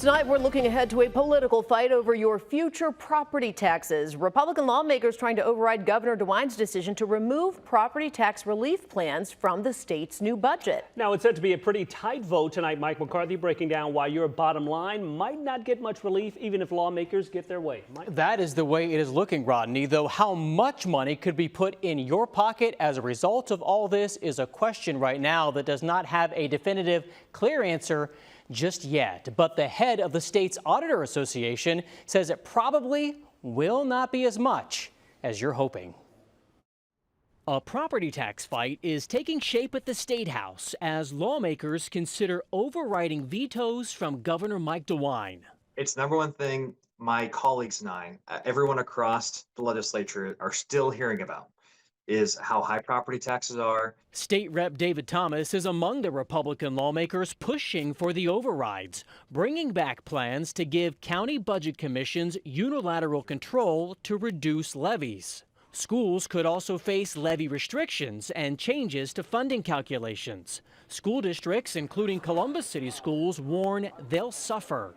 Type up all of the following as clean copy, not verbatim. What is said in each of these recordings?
Tonight, we're looking ahead to a political fight over your future property taxes. Republican lawmakers trying to override Governor DeWine's decision to remove property tax relief plans from the state's new budget. Now, it's said to be a pretty tight vote tonight. Mike McCarthy breaking down why your bottom line might not get much relief even if lawmakers get their way. Mike? That is the way it is looking, Rodney, though how much money could be put in your pocket as a result of all this is a question right now that does not have a definitive, clear answer just yet. But the head of the state's Auditor Association says it probably will not be as much as you're hoping. A property tax fight is taking shape at the State House as lawmakers consider overriding vetoes from Governor Mike DeWine. It's the number one thing my colleagues and I, everyone across the legislature, are still hearing about, is how high property taxes are. State Rep David Thomas is among the Republican lawmakers pushing for the overrides, bringing back plans to give county budget commissions unilateral control to reduce levies. Schools could also face levy restrictions and changes to funding calculations. School districts, including Columbus City Schools, warn they'll suffer.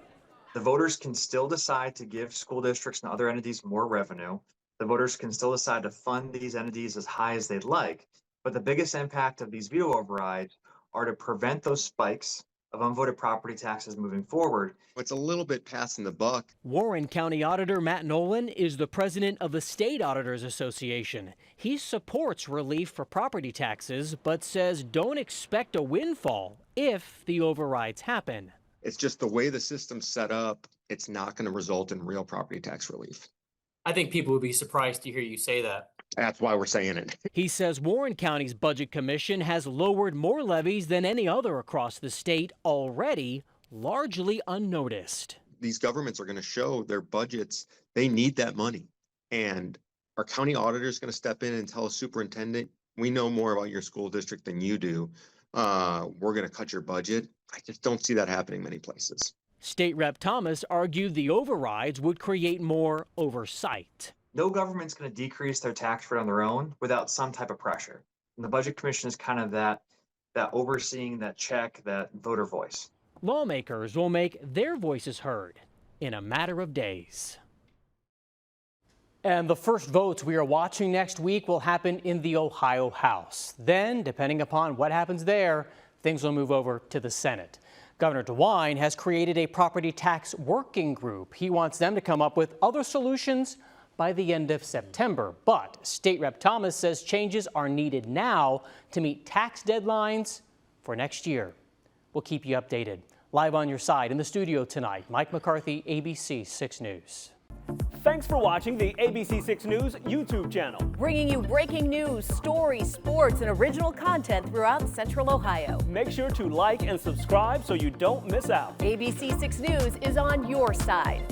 The voters can still decide to give school districts and other entities more revenue. The voters can still decide to fund these entities as high as they'd like, but the biggest impact of these veto overrides are to prevent those spikes of unvoted property taxes moving forward. It's a little bit passing the buck. Warren County Auditor Matt Nolan is the president of the State Auditors Association. He supports relief for property taxes, but says don't expect a windfall if the overrides happen. It's just the way the system's set up, it's not going to result in real property tax relief. I think people would be surprised to hear you say that. That's why we're saying it. He says Warren County's Budget Commission has lowered more levies than any other across the state already, largely unnoticed. These governments are going to show their budgets. They need that money. And our county auditor is going to step in and tell a superintendent, we know more about your school district than you do. We're going to cut your budget. I just don't see that happening many places. State Rep Thomas argued the overrides would create more oversight. No government's going to decrease their tax rate on their own without some type of pressure. And the Budget Commission is kind of that overseeing, that check, that voter voice. Lawmakers will make their voices heard in a matter of days. And the first votes we are watching next week will happen in the Ohio House. Then, depending upon what happens there, things will move over to the Senate. Governor DeWine has created a property tax working group. He wants them to come up with other solutions by the end of September. But State Rep Thomas says changes are needed now to meet tax deadlines for next year. We'll keep you updated. Live on your side in the studio tonight, Mike McCarthy, ABC 6 News. Thanks for watching the ABC 6 News YouTube channel. Bringing you breaking news, stories, sports, and original content throughout Central Ohio. Make sure to like and subscribe so you don't miss out. ABC 6 News is on your side.